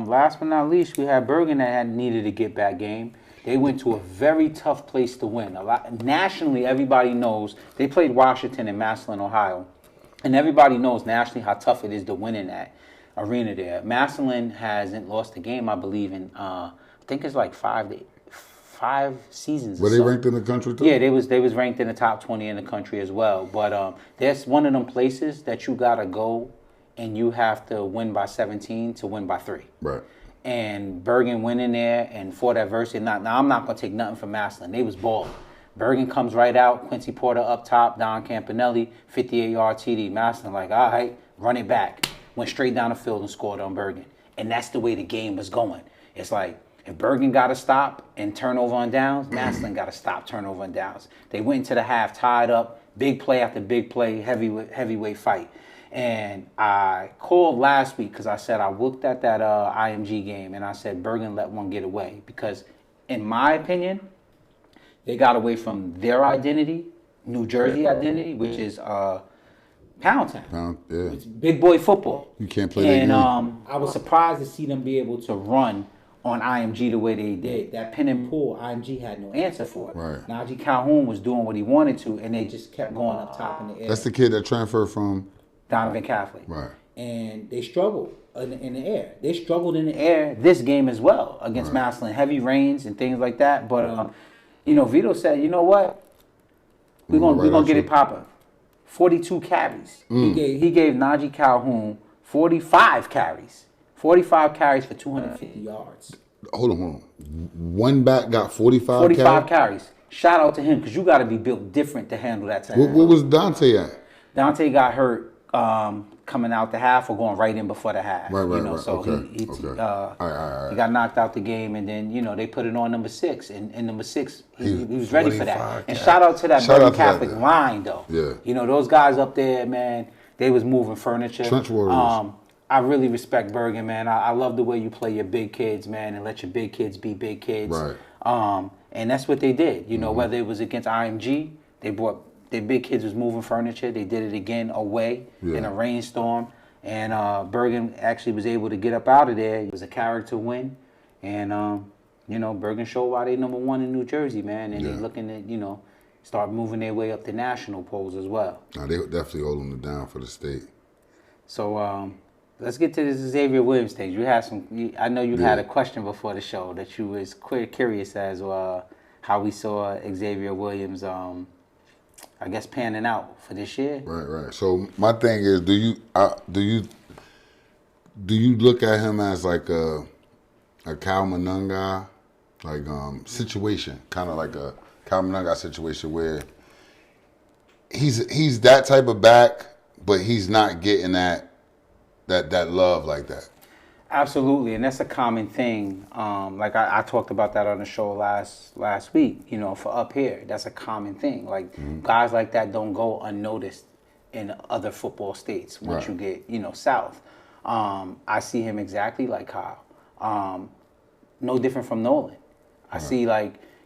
last but not least, we had Bergen that had needed a get back game. They went to a very tough place to win. Nationally, everybody knows they played Washington and Massillon, Ohio, and everybody knows nationally how tough it is to win in that arena there. Massillon hasn't lost a game, I believe, in I think it's like 5 seasons. Were they ranked in the country too? Yeah, they was ranked in the top 20 in the country as well. But there's one of them places that you gotta go, and you have to win by 17 to win by 3. Right. And Bergen went in there and fought adversity. Now I'm not gonna take nothing from Massillon. They was balling. Bergen comes right out. Quincy Porter up top. Don Campanelli, 58-yard TD. Massillon like, all right, run it back. Went straight down the field and scored on Bergen. And that's the way the game was going. It's like, if Bergen got to stop and turnover on downs, Massillon got to stop turnover on downs. They went into the half tied up, big play after big play, heavyweight fight. And I called last week because I said I looked at that IMG game and I said Bergen let one get away because, in my opinion, they got away from their identity, New Jersey identity, which is Pound Town. It's big boy football. You can't play that game. And I was surprised to see them be able to run on IMG the way they did. That pin and pull, IMG had no answer for it. Right. Najee Calhoun was doing what he wanted to, and they just kept going up top in the air. That's the kid that transferred from Donovan Catholic. Right. And they struggled in the air. They struggled in the air this game as well against Massillon. Heavy rains and things like that. But, Vito said, you know what? We're gonna get it popping. 42 carries. He gave Najee Calhoun 45 carries. 45 carries for 250 yards. Hold on. One back got 45 carries. Shout out to him because you got to be built different to handle that time. What was Dante at? Dante got hurt coming out the half or going right in before the half. Right. So he got knocked out the game, and then they put it on number 6, and number 6 he was ready for that. And shout out to that Bergen Catholic line though. Yeah. Those guys up there, man, they was moving furniture. Trench warriors. I really respect Bergen, man. I love the way you play your big kids, man, and let your big kids be big kids. Right. And that's what they did. Whether it was against IMG, they brought their big kids was moving furniture. They did it again away in a rainstorm. And Bergen actually was able to get up out of there. It was a character win. And, Bergen showed why they number 1 in New Jersey, man. And they're looking to, start moving their way up the national polls as well. Now, they definitely holding it down for the state. So, Let's get to this Xavier Williams stage. You had I know you had a question before the show that you was curious as how we saw Xavier Williams, I guess, panning out for this year. Right. So my thing is, do you look at him as like a Kyle Manunga situation, kind of like a Kyle Manunga situation where he's that type of back, but he's not getting that love like that. Absolutely, and that's a common thing. Like I talked about that on the show last week. You know, for up here, that's a common thing. Like guys like that don't go unnoticed in other football states once you get south. I see him exactly like Kyle. No different from Nolan. I see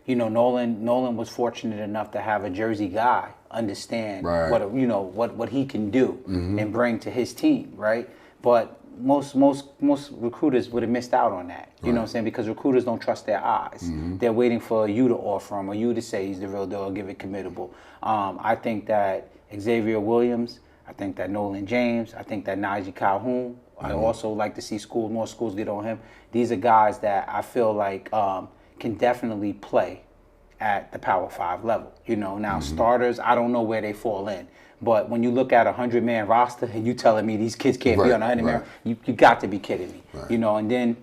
Nolan was fortunate enough to have a Jersey guy understand what he can do and bring to his team, right? But most recruiters would have missed out on that. You know what I'm saying? Because recruiters don't trust their eyes. They're waiting for you to offer him or you to say he's the real deal or give it committable. I think that Xavier Williams, I think that Nolan James, I think that Najee Calhoun, I also like to see more schools get on him. These are guys that I feel like can definitely play at the Power 5 level. Now starters, I don't know where they fall in. But when you look at a 100-man roster and you telling me these kids can't be on a 100-man, you got to be kidding me. And then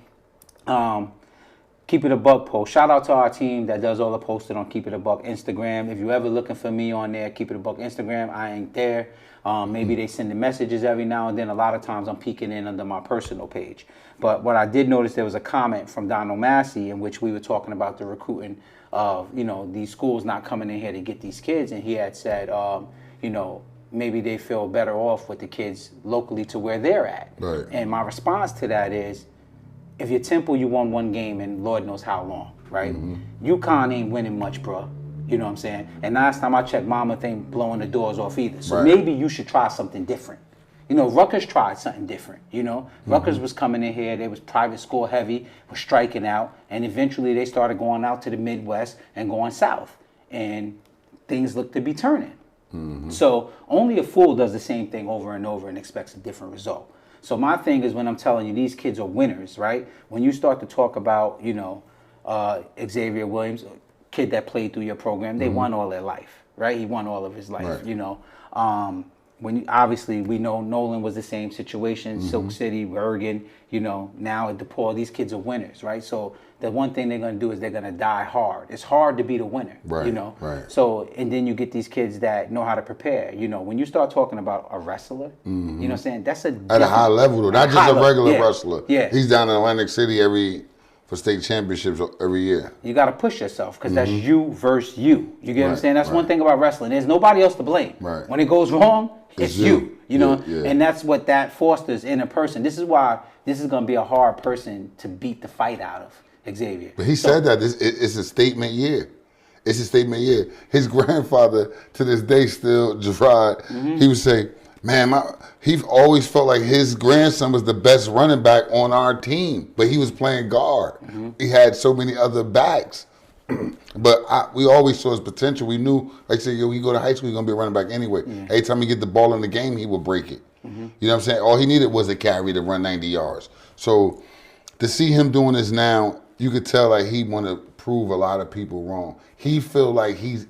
Keep It a Buck post. Shout out to our team that does all the posting on Keep It a Buck Instagram. If you ever looking for me on there, Keep It a Buck Instagram, I ain't there. Maybe they send the messages every now and then. A lot of times I'm peeking in under my personal page. But what I did notice, there was a comment from Donald Massey in which we were talking about the recruiting of, these schools not coming in here to get these kids. And he had said, maybe they feel better off with the kids locally to where they're at. Right. And my response to that is, if you're Temple, you won one game in Lord knows how long, right? UConn ain't winning much, bro. You know what I'm saying? And last time I checked, Mama ain't blowing the doors off either. So maybe you should try something different. Rutgers tried something different, Rutgers was coming in here, they was private school heavy, was striking out, and eventually they started going out to the Midwest and going south. And things looked to be turning. So only a fool does the same thing over and over and expects a different result. So my thing is, when I'm telling you these kids are winners, right? When you start to talk about, Xavier Williams, a kid that played through your program, they won all their life, right? He won all of his life, obviously we know Nolan was the same situation, Silk City, Bergen, now at DePaul, these kids are winners, right? So the one thing they're going to do is they're going to die hard. It's hard to be the winner, Right. So, and then you get these kids that know how to prepare. When you start talking about a wrestler, you know what I'm saying? That's at a high level, though. Not just a regular wrestler. Yeah. He's down in Atlantic City for state championships every year. You got to push yourself because that's you versus you. You get what I'm saying? That's one thing about wrestling. There's nobody else to blame. Right. When it goes wrong, it's you. Yeah. And that's what that fosters in a person. This is why this is going to be a hard person to beat the fight out of, Xavier. But he said that it's a statement year. It's a statement year. His grandfather, to this day, still, Gerard, he would say, man, he always felt like his grandson was the best running back on our team, but he was playing guard. He had so many other backs. But we always saw his potential. We knew, like I said, he go to high school, he's going to be a running back anyway. Every time he get the ball in the game, he would break it. You know what I'm saying? All he needed was a carry to run 90 yards. So to see him doing this now, you could tell like he want to prove a lot of people wrong. He feel like I ain't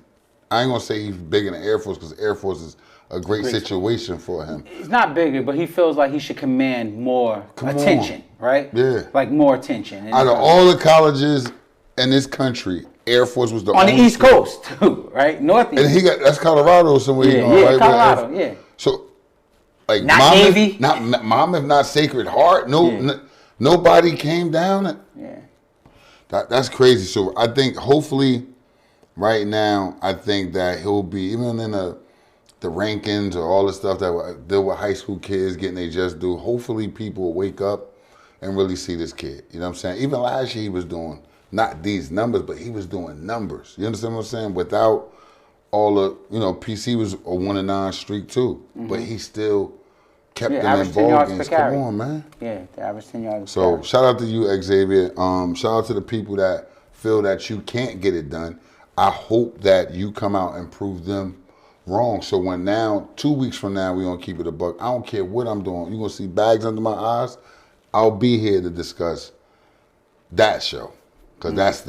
going to say he's big in the Air Force because Air Force is a great situation for him. He's not bigger, but he feels like he should command more attention, right? Yeah. Like more attention. Out of all the colleges in this country, Air Force was the on only the East Coast too, right? Northeast. And that's Colorado somewhere. Yeah, Colorado, yeah. So, like, not Navy, not Monmouth, not Sacred Heart. Nobody came down. That's crazy. So I think hopefully, right now, I think that he'll be even in the rankings or all the stuff that deal with high school kids getting they just do. Hopefully, people will wake up and really see this kid. You know what I'm saying? Even last year, he was doing. Not these numbers, but he was doing numbers. You understand what I'm saying? Without all the, PC was a 1-9 streak too, but he still kept them in ball games. Come on, man. Yeah, the average 10 yards. So shout out to you, Xavier. Shout out to the people that feel that you can't get it done. I hope that you come out and prove them wrong. So when now, 2 weeks from now, we're going to keep it a buck. I don't care what I'm doing. You're going to see bags under my eyes. I'll be here to discuss that show because that's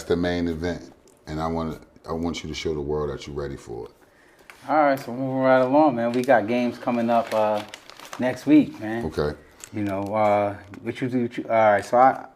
the main event. And I want you to show the world that you're ready for it. All right, so moving right along, man. We got games coming up next week, man. Okay. You know, all right, so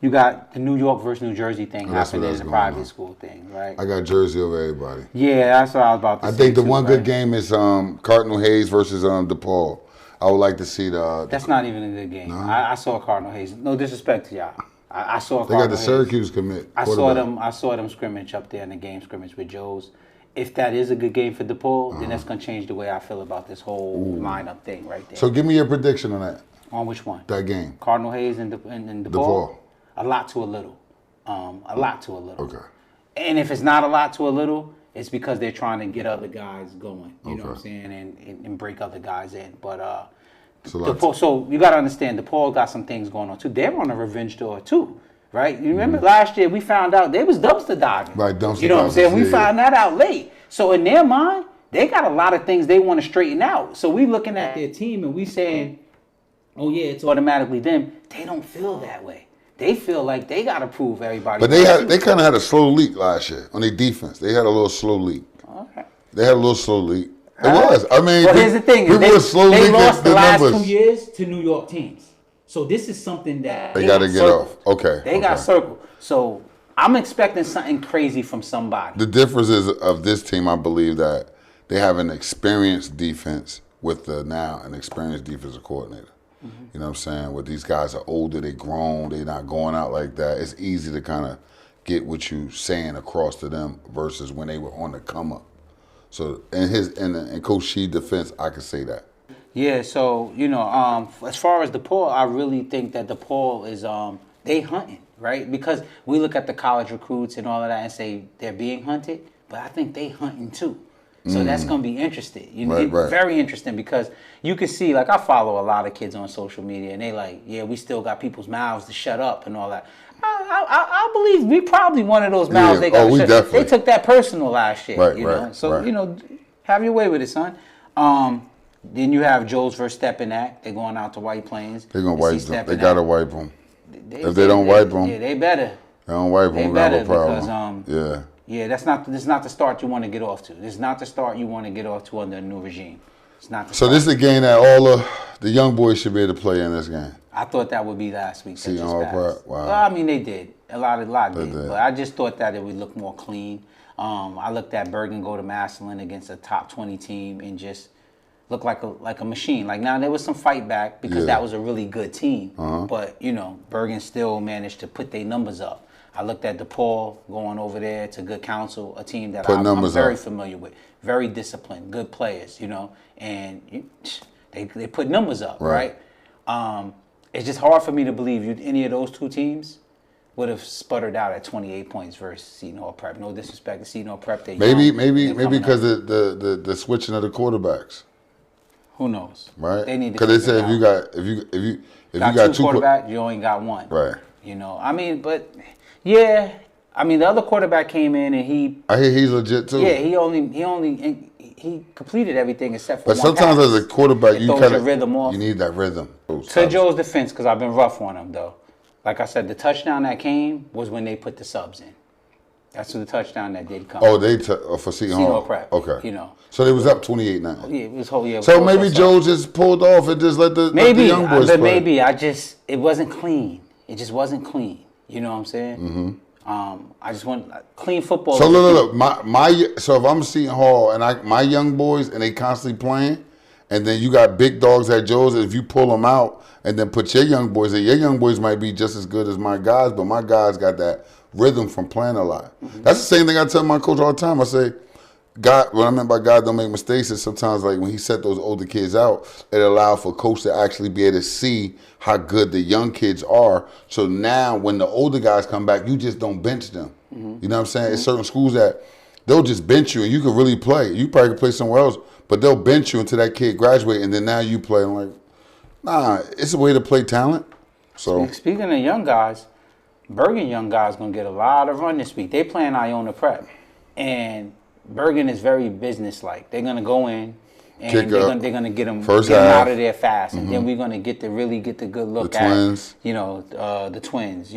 you got the New York versus New Jersey thing happening in the private school thing, right? I got Jersey over everybody. Yeah, that's what I was about to say. I think the one good game is Cardinal Hayes versus DePaul. I would like to see the. That's not even a good game. No? I saw Cardinal Hayes. No disrespect to y'all. I saw. They got the Syracuse commit. I saw them scrimmage up there in the game scrimmage with Joe's. If that is a good game for DePaul, then that's gonna change the way I feel about this whole lineup thing right there. So give me your prediction on that. On which one? That game. Cardinal Hayes and DePaul. A lot to a little. A lot to a little. Okay. And if it's not a lot to a little, it's because they're trying to get other guys going. You know what I'm saying, and break other guys in. But DePaul, so you got to understand, DePaul got some things going on too. They're on a revenge tour too, right? You remember last year we found out they was dumpster diving. Right, dumpster diving. You know what I'm saying? We found that out late. So in their mind, they got a lot of things they want to straighten out. So we looking at their team and we saying, oh yeah, it's automatically them. They don't feel that way. They feel like they got to prove everybody. But they kind of had a slow leak last year on their defense. They had a little slow leak. Okay. They had a little slow leak. It was. I mean, well, here's the thing. They lost the last 2 years to New York teams. So this is something that they got to get off. Okay. They got circled. So I'm expecting something crazy from somebody. The difference is of this team, I believe that they have an experienced defense with an experienced defensive coordinator. Mm-hmm. You know what I'm saying? Where these guys are older, they grown, they not going out like that. It's easy to kind of get what you saying across to them versus when they were on the come up. So in Coach Shee's defense, I could say that. Yeah. So as far as DePaul, I really think that DePaul is they hunting, right? Because we look at the college recruits and all of that and say they're being hunted, but I think they hunting too. So that's going to be interesting. Right. Very interesting because you can see, like, I follow a lot of kids on social media and they like, yeah, we still got people's mouths to shut up and all that. I believe we probably one of those mouths they got to shut up. They took that personal last year, know. So, have your way with it, son. Then you have Joe's versus Stepping Act. They're going out to White Plains. They're going to wipe them. They got to wipe them. If they don't wipe them. Yeah, they better. They don't wipe them, they we're going to have a problem. Because, Yeah, this is not the start you want to get off to. This is not the start you want to get off to under a new regime. It's not. So this is a game that all the young boys should be able to play in this game. I thought that would be last week. Wow. Well, I mean, they did. A lot did. But I just thought that it would look more clean. I looked at Bergen go to Massillon against a top 20 team and just look like a machine. Like, now there was some fight back because that was a really good team. But Bergen still managed to put their numbers up. I looked at DePaul going over there to Good Counsel, a team that I'm very familiar with, very disciplined, good players, and they put numbers up, right? It's just hard for me to believe any of those two teams would have sputtered out at 28 points versus Seton Prep. No disrespect to Seton Prep. Maybe because the switching of the quarterbacks. Who knows? Right? They need to. Because they said if you got two quarterbacks, you only got one. Right. I mean, but. Yeah, I mean the other quarterback came in and I hear he's legit too. Yeah, he completed everything except for. But sometimes as a quarterback, you kind of rhythm off. You need that rhythm. To Joe's defense, because I've been rough on him though. Like I said, the touchdown that came was when they put the subs in. That's the touchdown that did come. Oh, for Seton Prep. Okay. So they was up 28 now. Yeah, it was whole year. So maybe Joe just pulled off and just let the young boys play. Maybe it wasn't clean. It just wasn't clean. You know what I'm saying? Mm-hmm. I just want clean football. So look. So if I'm Seton Hall and my young boys and they constantly playing, and then you got big dogs at Joe's, if you pull them out and then put your young boys in, your young boys might be just as good as my guys, but my guys got that rhythm from playing a lot. Mm-hmm. That's the same thing I tell my coach all the time. I say, God, what I meant by God don't make mistakes is sometimes like when he set those older kids out, it allowed for coach to actually be able to see how good the young kids are. So now when the older guys come back, you just don't bench them. Mm-hmm. You know what I'm saying? Mm-hmm. It's certain schools that they'll just bench you and you can really play. You probably can play somewhere else, but they'll bench you until that kid graduate and then now you play. I'm like, nah, it's a way to play talent. So speaking of young guys, Bergen young guys gonna get a lot of run this week. They playing Iona Prep, and Bergen is very business-like. They're gonna go in and they're gonna get them First out of there fast, and then we're gonna get the good look The at twins. the twins.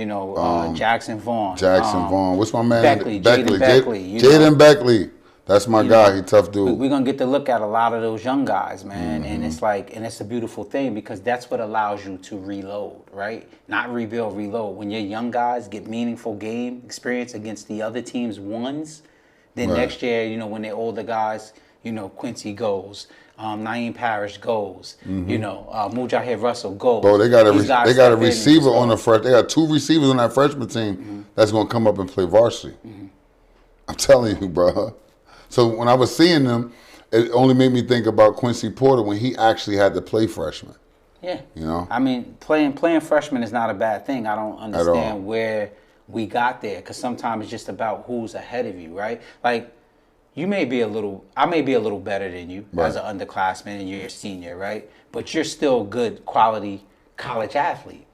Jackson Vaughn. What's my man? Beckley. Jaden Beckley. That's my guy. He tough dude. We're gonna get to look at a lot of those young guys, man, and it's a beautiful thing because that's what allows you to reload, right? Not rebuild, reload. When your young guys get meaningful game experience against the other team's ones, then next year, when they're older guys, Quincy goes, Naeem Parrish goes, Mujahid Russell goes. Bro, they got a receiver on the fresh. They got 2 receivers on that freshman team that's gonna come up and play varsity. I'm telling you, bro. So when I was seeing them, it only made me think about Quincy Porter when he actually had to play freshman. Yeah. I mean, playing freshman is not a bad thing. I don't understand where we got there because sometimes it's just about who's ahead of you, right? Like, I may be a little better than you as an underclassman and you're a senior, right? But you're still a good quality college athlete.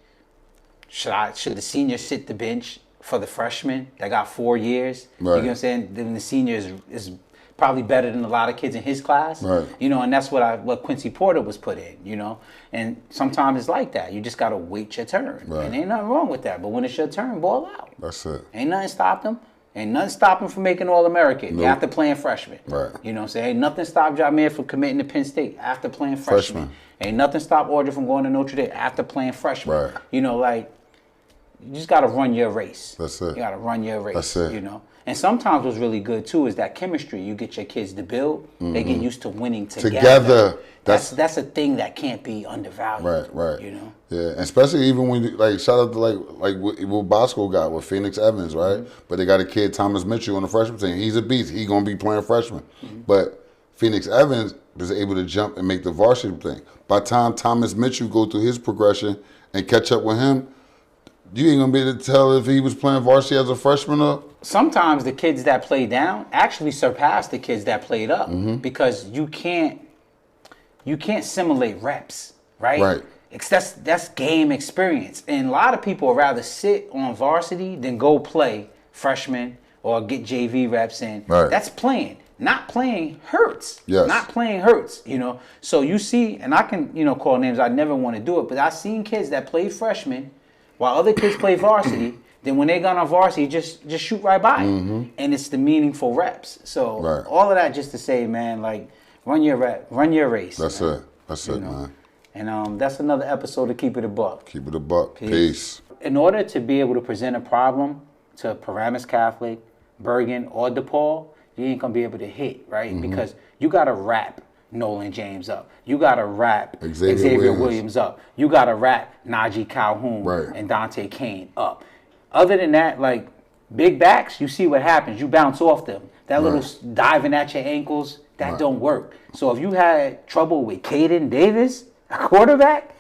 Should the senior sit the bench for the freshman that got 4 years? Right. You know what I'm saying? Then the senior is probably better than a lot of kids in his class. Right. And that's what Quincy Porter was put in, And sometimes it's like that. You just gotta wait your turn. Right. And ain't nothing wrong with that. But when it's your turn, ball out. That's it. Ain't nothing stop them. Ain't nothing stop him from making All-American after playing freshman. Right. You know what I'm saying? Ain't nothing stop Jameer from committing to Penn State after playing freshman. Ain't nothing stop Audrey from going to Notre Dame after playing freshman. Right. You just got to run your race. That's it. You got to run your race. That's it. And sometimes what's really good, too, is that chemistry. You get your kids to build. They get used to winning together. That's a thing that can't be undervalued. Right. Yeah, especially even when, shout out to, what Bosco got with Phoenix Evans, right? But they got a kid, Thomas Mitchell, on the freshman team. He's a beast. He's going to be playing freshman. But Phoenix Evans was able to jump and make the varsity thing. By the time Thomas Mitchell go through his progression and catch up with him, you ain't going to be able to tell if he was playing varsity as a freshman or... Sometimes the kids that play down actually surpass the kids that played up because you can't simulate reps, right? Right. That's game experience. And a lot of people would rather sit on varsity than go play freshman or get JV reps in. Right. That's playing. Not playing hurts. Yes. Not playing hurts, So you see, and I can, call names, I never want to do it, but I've seen kids that play freshman while other kids play varsity. Then when they got on varsity, just shoot right by it. And it's the meaningful reps. So all of that just to say, man, run your race. That's man. That's it, man. And that's another episode of Keep It a Buck. Keep it a buck. Peace. In order to be able to present a problem to Paramus Catholic, Bergen, or DePaul, you ain't gonna be able to hit, right? Because you gotta wrap Nolan James up. You gotta wrap Xavier Williams up. You gotta wrap Najee Calhoun and Dante Kane up. Other than that, big backs, you see what happens. You bounce off them. That little diving at your ankles, that don't work. So if you had trouble with Caden Davis, a quarterback,